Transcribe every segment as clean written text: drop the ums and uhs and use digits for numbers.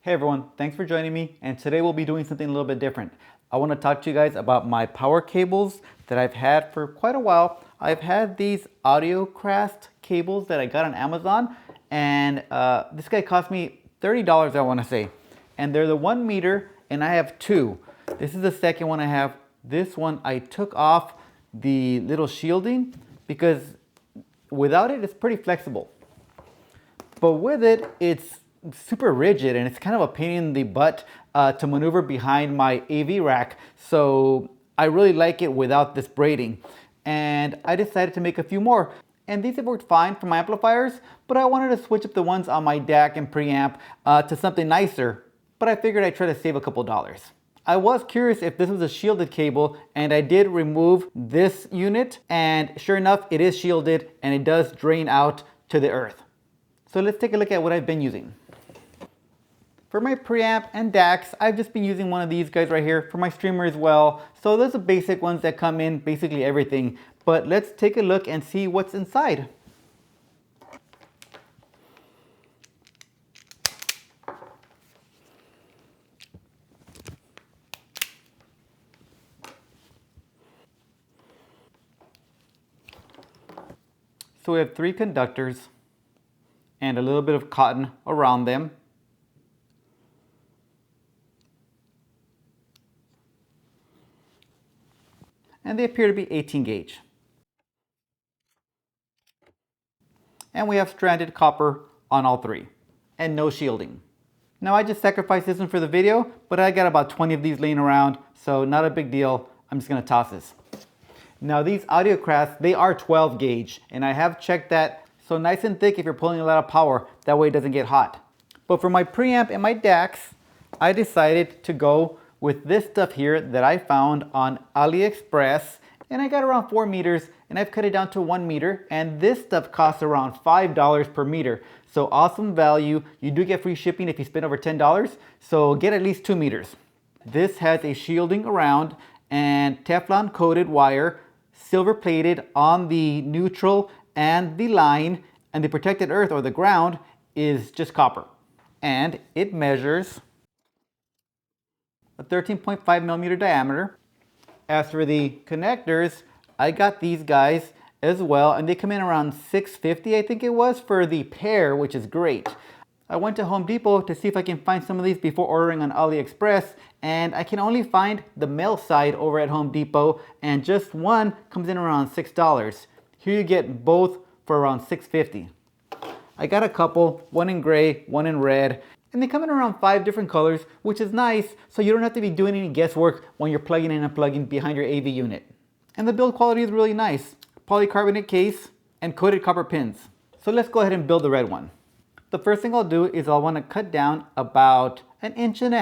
Hey everyone, thanks for joining me, and today we'll be doing something a little bit different. I want to talk to you guys about my power cables that I've had for quite a while. I've had these AudioCrast cables that I got on Amazon, and this guy cost me $30, I want to say. And they're the 1 meter, and I have two. This is the second one I have. This one I took off the little shielding because without it, it's pretty flexible. But with it, it's super rigid and it's kind of a pain in the butt to maneuver behind my AV rack. So I really like it without this braiding. And I decided to make a few more. And these have worked fine for my amplifiers, but I wanted to switch up the ones on my DAC and preamp to something nicer. But I figured I'd try to save a couple dollars. I was curious if this was a shielded cable, and I did remove this unit, and sure enough, it is shielded and it does drain out to the earth. So let's take a look at what I've been using. For my preamp and DACs, I've just been using one of these guys right here for my streamer as well. So those are basic ones that come in basically everything. But let's take a look and see what's inside. So we have 3 conductors and a little bit of cotton around them. And they appear to be 18 gauge. And we have stranded copper on all 3 and no shielding. Now I just sacrificed this one for the video, but I got about 20 of these laying around, so not a big deal. I'm just gonna toss this. Now these AudioCrasts, they are 12 gauge, and I have checked that, so nice and thick if you're pulling a lot of power, that way it doesn't get hot. But for my preamp and my DACs, I decided to go with this stuff here that I found on AliExpress, and I got around 4 meters, and I've cut it down to 1 meter, and this stuff costs around $5 per meter. So awesome value. You do get free shipping if you spend over $10, so get at least 2 meters. This has a shielding around and Teflon coated wire, silver plated on the neutral and the line, and the protected earth or the ground is just copper. And it measures a 13.5 millimeter diameter. As for the connectors, I got these guys as well, and they come in around $6.50, I think it was, for the pair, which is great. I went to Home Depot to see if I can find some of these before ordering on AliExpress, and I can only find the male side over at Home Depot, and just one comes in around $6. Here you get both for around $6.50. I got a couple, one in gray, one in red, and they come in around 5 different colors, which is nice, so you don't have to be doing any guesswork when you're plugging in and plugging behind your AV unit. And the build quality is really nice. Polycarbonate case and coated copper pins. So let's go ahead and build the red one. The first thing I'll do is I'll want to cut down about 1.5 inches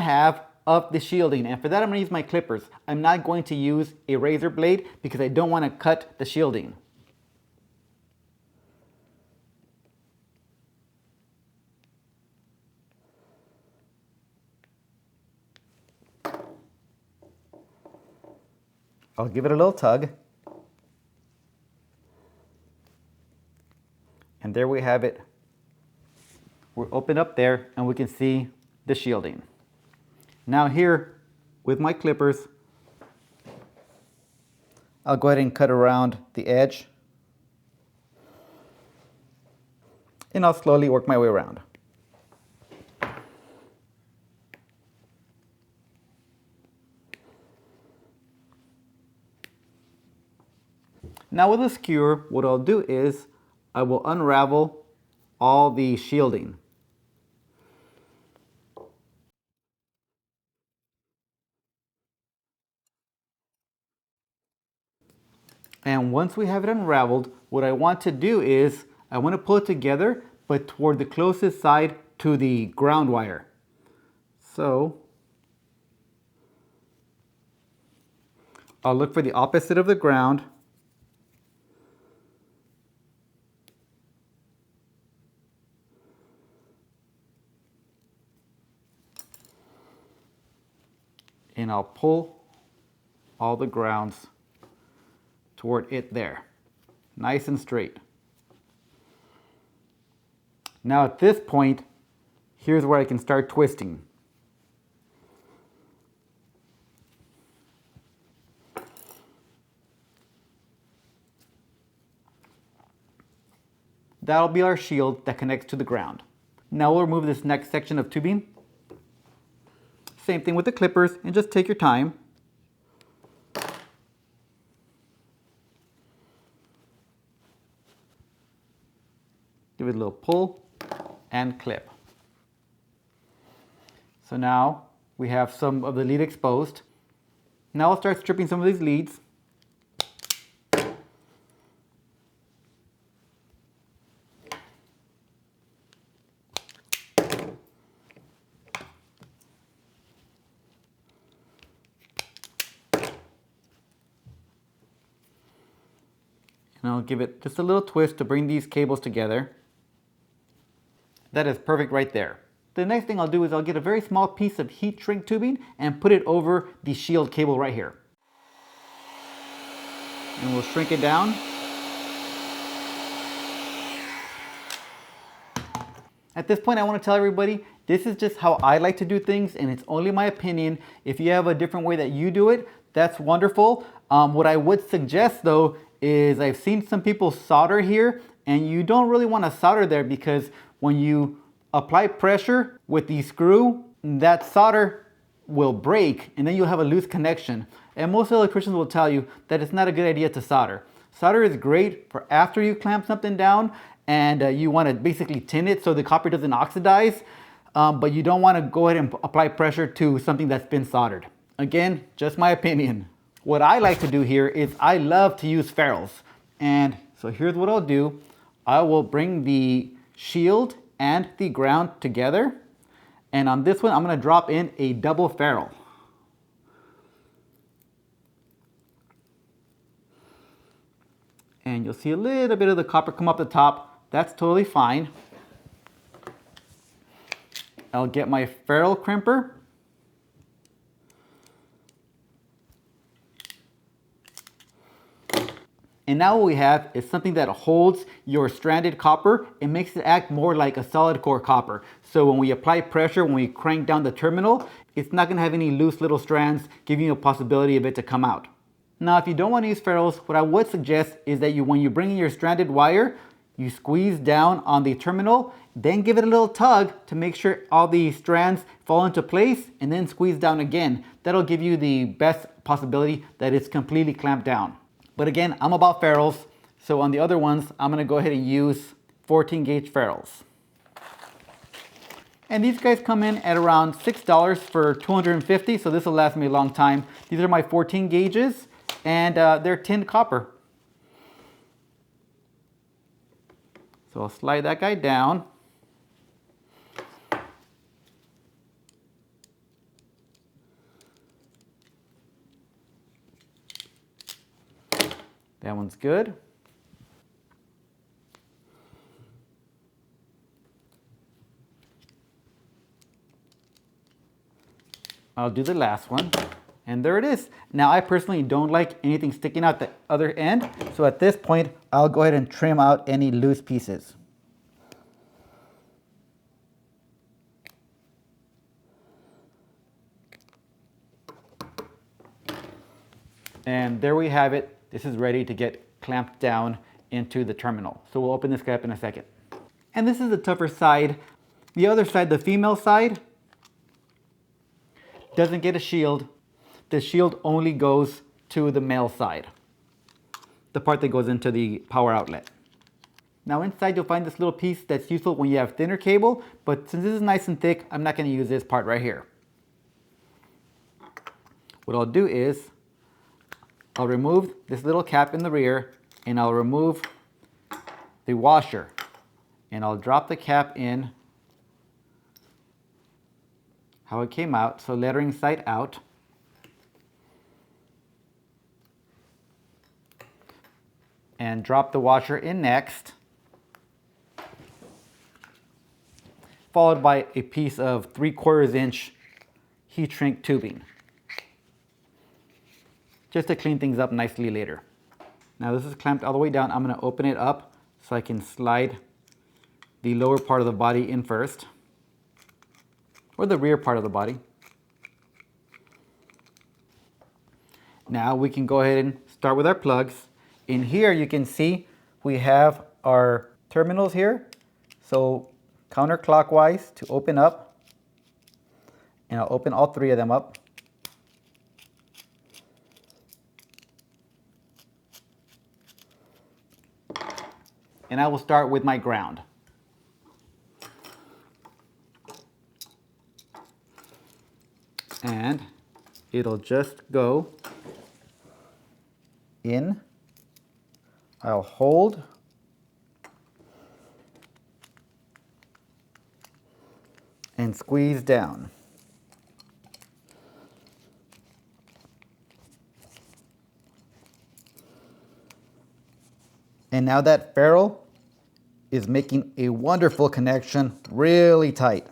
of the shielding, and for that I'm going to use my clippers. I'm not going to use a razor blade because I don't want to cut the shielding. I'll give it a little tug. And there we have it. We're open up there and we can see the shielding. Now here, with my clippers, I'll go ahead and cut around the edge. And I'll slowly work my way around. Now with a skewer, what I'll do is I will unravel all the shielding. And once we have it unraveled, what I want to do is I want to pull it together, but toward the closest side to the ground wire. So I'll look for the opposite of the ground. And I'll pull all the grounds toward it there, nice and straight. Now at this point, here's where I can start twisting. That'll be our shield that connects to the ground. Now we'll remove this next section of tubing. Same thing with the clippers, and just take your time. Give it a little pull and clip. So now we have some of the lead exposed. Now I'll start stripping some of these leads. And I'll give it just a little twist to bring these cables together. That is perfect right there. The next thing I'll do is I'll get a very small piece of heat shrink tubing and put it over the shield cable right here. And we'll shrink it down. At this point, I want to tell everybody, this is just how I like to do things, and it's only my opinion. If you have a different way that you do it, that's wonderful. What I would suggest though is I've seen some people solder here, and you don't really want to solder there because when you apply pressure with the screw, that solder will break and then you'll have a loose connection. And most electricians will tell you that it's not a good idea to solder. Solder is great for after you clamp something down and you want to basically tin it so the copper doesn't oxidize, but you don't want to go ahead and apply pressure to something that's been soldered. Again, just my opinion. What I like to do here is I love to use ferrules. And so here's what I'll do. I will bring the shield and the ground together. And on this one, I'm going to drop in a double ferrule. And you'll see a little bit of the copper come up the top. That's totally fine. I'll get my ferrule crimper. And now what we have is something that holds your stranded copper. It makes it act more like a solid core copper. So when we apply pressure, when we crank down the terminal, it's not going to have any loose little strands, giving you a possibility of it to come out. Now, if you don't want to use ferrules, what I would suggest is that when you bring in your stranded wire, you squeeze down on the terminal, then give it a little tug to make sure all the strands fall into place, and then squeeze down again. That'll give you the best possibility that it's completely clamped down. But again, I'm about ferrules, so on the other ones, I'm going to go ahead and use 14 gauge ferrules. And these guys come in at around $6 for 250, so this will last me a long time. These are my 14 gauges, and they're tinned copper. So I'll slide that guy down. That one's good. I'll do the last one. And there it is. Now I personally don't like anything sticking out the other end. So at this point, I'll go ahead and trim out any loose pieces. And there we have it. This is ready to get clamped down into the terminal. So we'll open this guy up in a second. And this is the tougher side. The other side, the female side, doesn't get a shield. The shield only goes to the male side, the part that goes into the power outlet. Now inside you'll find this little piece that's useful when you have thinner cable, but since this is nice and thick, I'm not going to use this part right here. What I'll do is I'll remove this little cap in the rear, and I'll remove the washer, and I'll drop the cap in how it came out, so lettering side out. And drop the washer in next, followed by a piece of 3/4 inch heat shrink tubing, just to clean things up nicely later. Now this is clamped all the way down. I'm going to open it up so I can slide the lower part of the body in first, or the rear part of the body. Now we can go ahead and start with our plugs. In here you can see we have our terminals here. So counterclockwise to open up. And I'll open all 3 of them up. And I will start with my ground. And it'll just go in. I'll hold. And squeeze down. And now that ferrule is making a wonderful connection, really tight.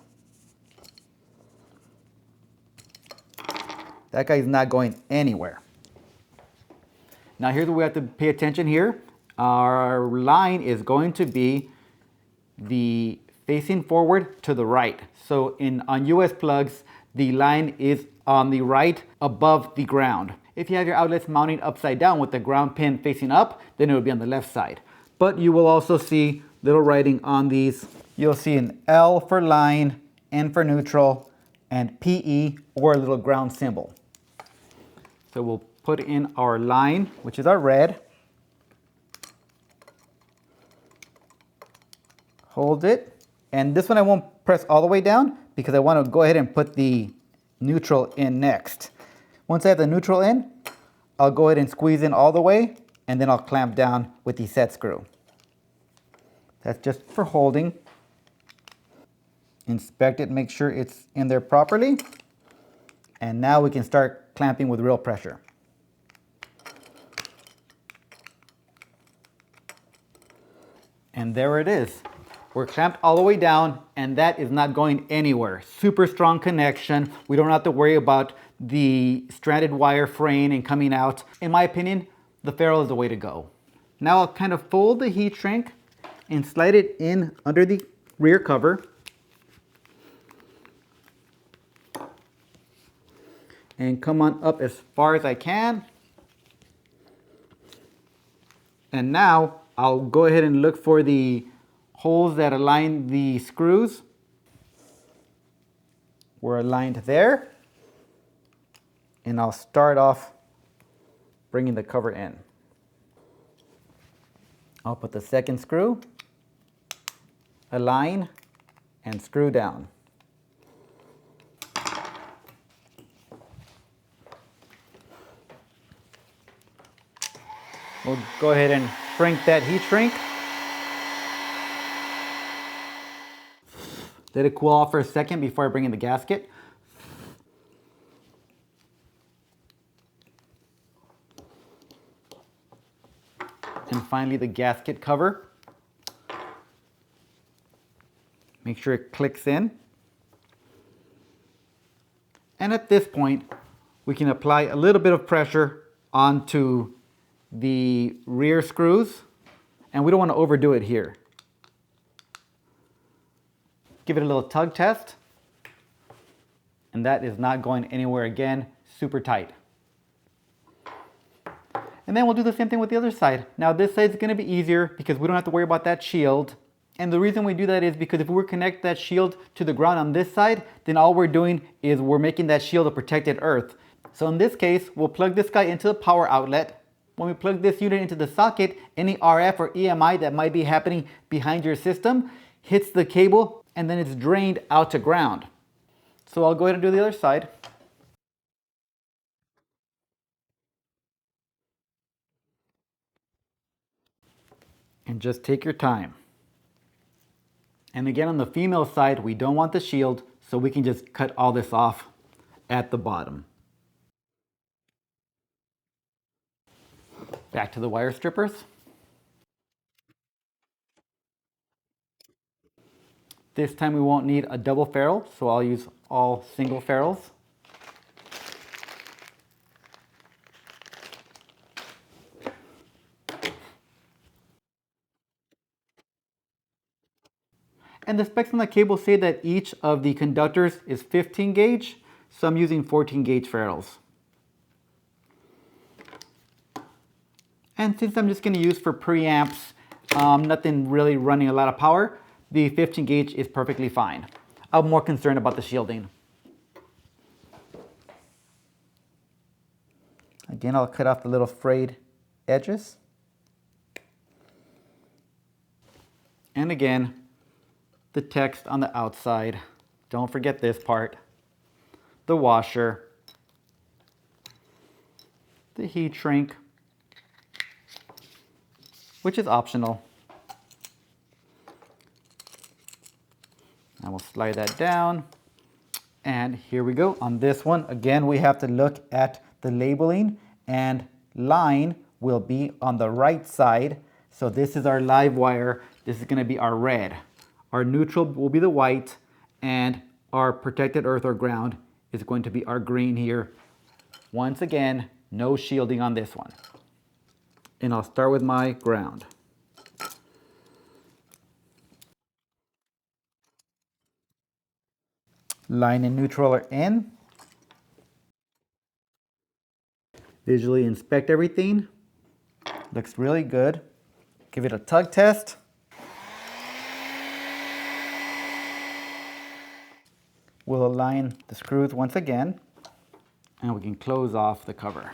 That guy's not going anywhere. Now here's where we have to pay attention here. Our line is going to be the facing forward to the right. So on US plugs, the line is on the right above the ground. If you have your outlets mounting upside down with the ground pin facing up, then it would be on the left side. But you will also see little writing on these. You'll see an L for line, N for neutral, and PE or a little ground symbol. So we'll put in our line, which is our red. Hold it. And this one I won't press all the way down because I want to go ahead and put the neutral in next. Once I have the neutral in, I'll go ahead and squeeze in all the way, and then I'll clamp down with the set screw. That's just for holding. Inspect it, make sure it's in there properly. And now we can start clamping with real pressure. And there it is. We're clamped all the way down, and that is not going anywhere. Super strong connection. We don't have to worry about the stranded wire fraying and coming out. In my opinion, the ferrule is the way to go. Now I'll kind of fold the heat shrink and slide it in under the rear cover. And come on up as far as I can. And now I'll go ahead and look for the holes that align the screws. We're aligned there. And I'll start off bringing the cover in. I'll put the second screw, align, and screw down. We'll go ahead and shrink that heat shrink. Let it cool off for a second before I bring in the gasket. And finally the gasket cover. Make sure it clicks in. And at this point, we can apply a little bit of pressure onto the rear screws, and we don't want to overdo it here. Give it a little tug test, and that is not going anywhere again, super tight. And then we'll do the same thing with the other side. Now this side is going to be easier because we don't have to worry about that shield. And the reason we do that is because if we were to connect that shield to the ground on this side, then all we're doing is we're making that shield a protected earth. So in this case, we'll plug this guy into the power outlet. When we plug this unit into the socket, any RF or EMI that might be happening behind your system hits the cable and then it's drained out to ground. So I'll go ahead and do the other side. And just take your time. And again, on the female side, we don't want the shield, so we can just cut all this off at the bottom. Back to the wire strippers. This time we won't need a double ferrule, so I'll use all single ferrules. And the specs on the cable say that each of the conductors is 15 gauge, so I'm using 14 gauge ferrules. And since I'm just going to use for preamps Nothing really running a lot of power. The 15 gauge is perfectly fine. I'm more concerned about the shielding. Again, I'll cut off the little frayed edges. And again, the text on the outside. Don't forget this part. The washer. The heat shrink, which is optional. And we'll slide that down. And here we go. On this one, again, we have to look at the labeling, and line will be on the right side. So this is our live wire. This is going to be our red. Our neutral will be the white, and our protected earth or ground is going to be our green here. Once again, no shielding on this one. And I'll start with my ground. Line and neutral are in. Visually inspect everything. Looks really good. Give it a tug test. We'll align the screws once again, and we can close off the cover.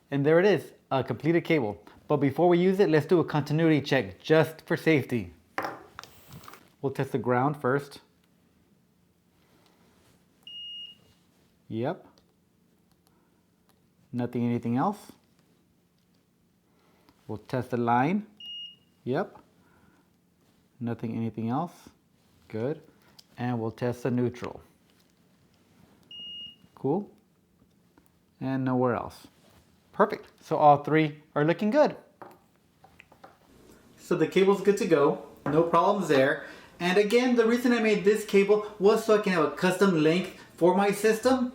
And there it is, a completed cable. But before we use it, let's do a continuity check just for safety. We'll test the ground first. Yep. Nothing, anything else. We'll test the line. Yep. Nothing, anything else. Good. And we'll test the neutral. Cool. And nowhere else. Perfect. So all three are looking good. So the cable's good to go. No problems there. And again, the reason I made this cable was so I can have a custom length for my system.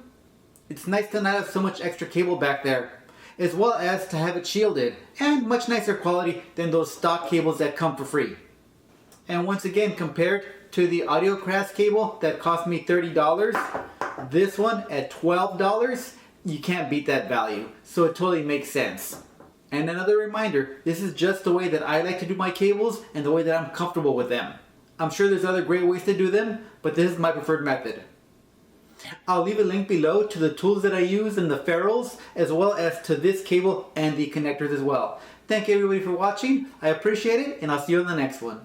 It's nice to not have so much extra cable back there, as well as to have it shielded and much nicer quality than those stock cables that come for free. And once again, compared to the AudioCraft cable that cost me $30, this one at $12, you can't beat that value. So it totally makes sense. And another reminder, this is just the way that I like to do my cables and the way that I'm comfortable with them. I'm sure there's other great ways to do them, but this is my preferred method. I'll leave a link below to the tools that I use and the ferrules, as well as to this cable and the connectors as well. Thank you everybody for watching. I appreciate it, and I'll see you on the next one.